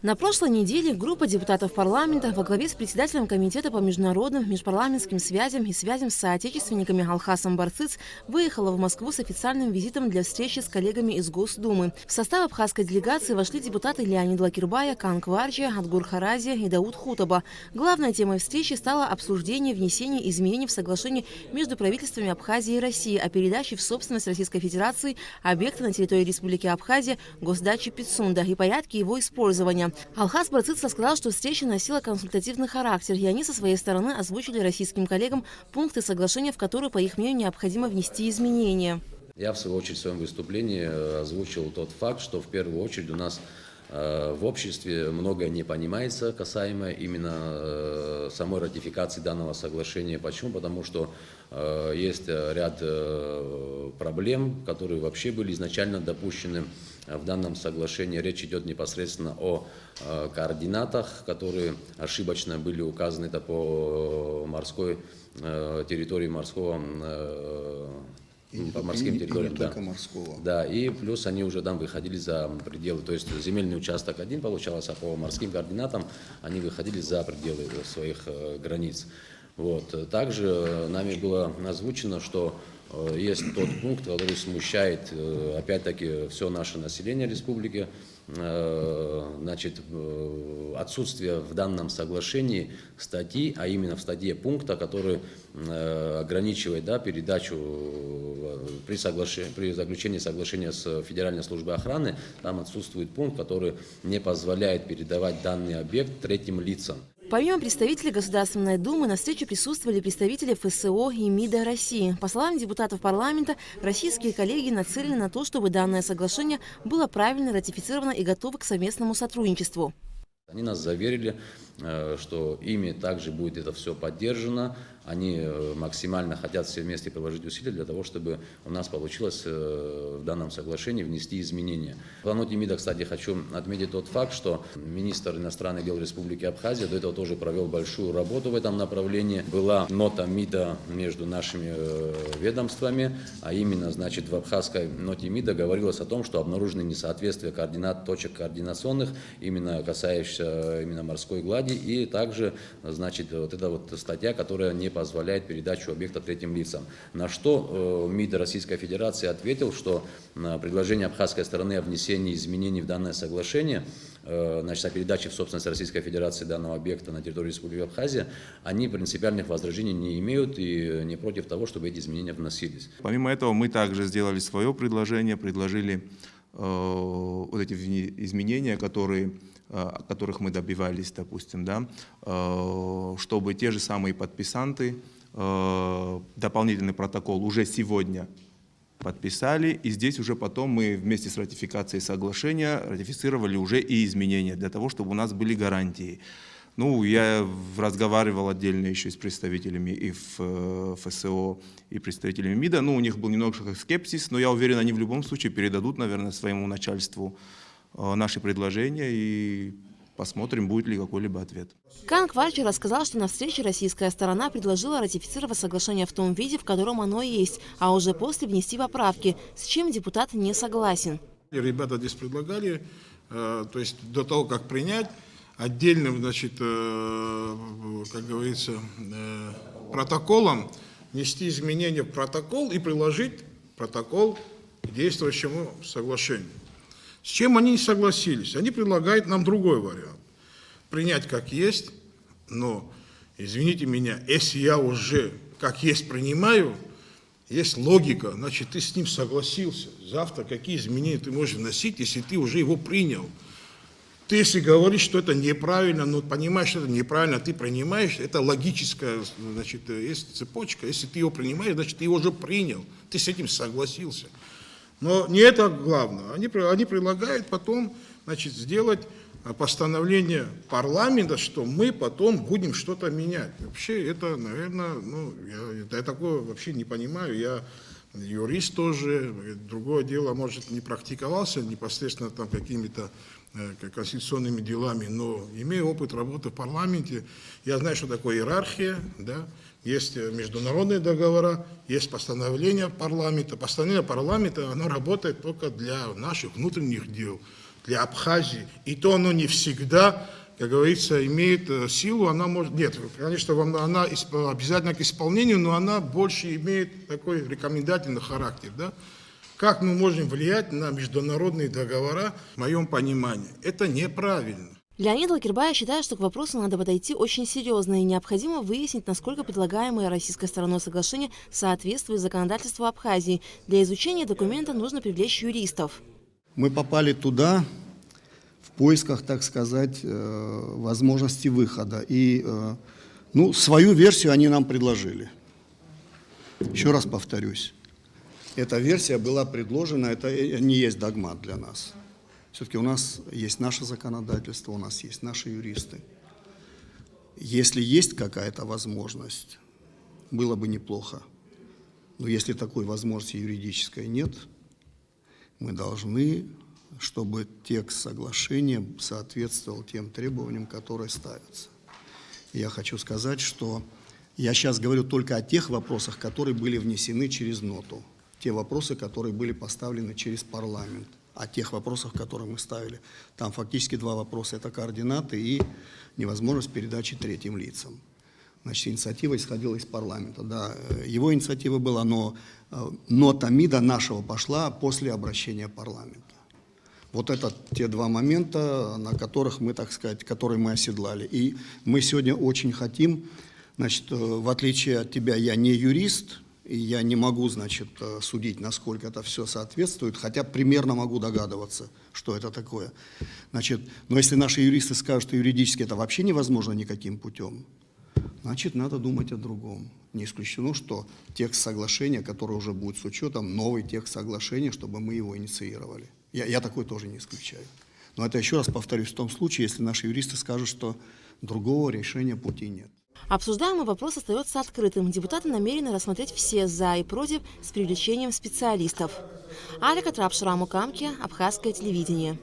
На прошлой неделе группа депутатов парламента во главе с председателем Комитета по международным межпарламентским связям и связям с соотечественниками Алхасом Барцыц выехала в Москву с официальным визитом для встречи с коллегами из Госдумы. В состав абхазской делегации вошли депутаты Леонид Лакирбая, Кан Кварджи, Адгур Харази и Дауд Хутаба. Главной темой встречи стало обсуждение внесения изменений в соглашение между правительствами Абхазии и России о передаче в собственность Российской Федерации объекта на территории Республики Абхазия госдачи Пицунда и порядке его использования. Алхас Барцыц рассказал, что встреча носила консультативный характер, и они со своей стороны озвучили российским коллегам пункты соглашения, в которые, по их мнению, необходимо внести изменения. Я, в свою очередь, в своем выступлении озвучил тот факт, что в первую очередь у нас в обществе многое не понимается касаемо именно самой ратификации данного соглашения. Почему? Потому что есть ряд проблем, которые вообще были изначально допущены в данном соглашении. Речь идет непосредственно о координатах, которые ошибочно были указаны это по морской территории морского. По морским территориям, да. Морского. Да, и плюс они уже там выходили за пределы, то есть земельный участок один получался, а по морским координатам они выходили за пределы своих границ. Вот. Также нами было озвучено, что есть тот пункт, который смущает, опять-таки, все наше население республики, значит, отсутствие в данном соглашении статьи, а именно в статье пункта, который ограничивает, да, передачу при заключении соглашения с Федеральной службой охраны, там отсутствует пункт, который не позволяет передавать данный объект третьим лицам. Помимо представителей Государственной Думы, на встрече присутствовали представители ФСО и МИДа России. По словам депутатов парламента, российские коллеги нацелены на то, чтобы данное соглашение было правильно ратифицировано и готово к совместному сотрудничеству. Они нас заверили, что ими также будет это все поддержано. Они максимально хотят все вместе приложить усилия для того, чтобы у нас получилось в данном соглашении внести изменения. В ноте МИДа, кстати, хочу отметить тот факт, что министр иностранных дел Республики Абхазия до этого тоже провел большую работу в этом направлении. Была нота МИДа между нашими ведомствами, а именно, значит, в абхазской ноте МИДа говорилось о том, что обнаружены несоответствия координат, точек координационных, именно касающихся именно морской глади, и также, значит, вот эта вот статья, которая не позволяет передачу объекта третьим лицам. На что МИД Российской Федерации ответил, что предложение абхазской стороны о внесении изменений в данное соглашение, значит, о передаче в собственность Российской Федерации данного объекта на территории Республики Абхазия, они принципиальных возражений не имеют и не против того, чтобы эти изменения вносились. Помимо этого, мы также сделали свое предложение, предложили вот эти изменения, о которых мы добивались, допустим, да, чтобы те же самые подписанты дополнительный протокол уже сегодня подписали, и здесь уже потом мы вместе с ратификацией соглашения ратифицировали уже и изменения, для того, чтобы у нас были гарантии. Ну, я разговаривал отдельно еще с представителями и ФСО, и представителями МИДа. Ну, у них был немножко скепсис, но я уверен, они в любом случае передадут, наверное, своему начальству наши предложения и посмотрим, будет ли какой-либо ответ. Кан Кварджи рассказал, что на встрече российская сторона предложила ратифицировать соглашение в том виде, в котором оно есть, а уже после внести поправки, с чем депутат не согласен. Ребята здесь предлагали, то есть до того, как принять, отдельным, значит, как говорится, протоколом внести изменения в протокол и приложить протокол к действующему соглашению. С чем они не согласились? Они предлагают нам другой вариант. Принять как есть, но, извините меня, если я уже как есть принимаю, есть логика, значит, ты с ним согласился. Завтра какие изменения ты можешь вносить, если ты уже его принял? Ты, если говоришь, что это неправильно, но понимаешь, что это неправильно, ты принимаешь, это логическая, значит, есть цепочка. Если ты его принимаешь, значит, ты его уже принял, ты с этим согласился. Но не это главное. Они предлагают потом, значит, сделать постановление парламента, что мы потом будем что-то менять. Вообще это, наверное, ну, я такое вообще не понимаю. Я юрист тоже, другое дело, может, не практиковался непосредственно там какими-то конституционными делами, но имею опыт работы в парламенте, я знаю, что такое иерархия, да? Есть международные договора, есть постановление парламента. Постановление парламента, оно работает только для наших внутренних дел. для Абхазии, и то оно не всегда, как говорится, имеет силу, она может... Нет, конечно, она обязательно к исполнению, но она больше имеет такой рекомендательный характер, да? Как мы можем влиять на международные договора, в моем понимании, это неправильно. Леонид Лакербаев считает, что к вопросу надо подойти очень серьезно и необходимо выяснить, насколько предлагаемое российской стороной соглашение соответствует законодательству Абхазии. Для изучения документа нужно привлечь юристов. Мы попали туда в поисках, так сказать, возможности выхода. И свою версию они нам предложили. Еще раз повторюсь. Эта версия была предложена, это не есть догмат для нас. Все-таки у нас есть наше законодательство, у нас есть наши юристы. Если есть какая-то возможность, было бы неплохо. Но если такой возможности юридической нет, мы должны, чтобы текст соглашения соответствовал тем требованиям, которые ставятся. И я хочу сказать, что я сейчас говорю только о тех вопросах, которые были внесены через ноту. Те вопросы, которые были поставлены через парламент. О тех вопросах, которые мы ставили. Там фактически два вопроса. Это координаты и невозможность передачи третьим лицам. Значит, инициатива исходила из парламента. Да, его инициатива была, но нота МИДа нашего пошла после обращения парламента. Вот это те два момента, на которых мы, так сказать, которые мы оседлали. И мы сегодня очень хотим, значит, в отличие от тебя, я не юрист, и я не могу, значит, судить, насколько это все соответствует, хотя примерно могу догадываться, что это такое. Значит, но если наши юристы скажут, что юридически это вообще невозможно никаким путем, значит, надо думать о другом. Не исключено, что текст соглашения, который уже будет с учетом, новый текст соглашения, чтобы мы его инициировали. Я такой тоже не исключаю. Но это, еще раз повторюсь, в том случае, если наши юристы скажут, что другого решения пути нет. Обсуждаемый вопрос остается открытым. Депутаты намерены рассмотреть все «за» и «против» с привлечением специалистов. Алика Трапшрамукамки, Абхазское телевидение.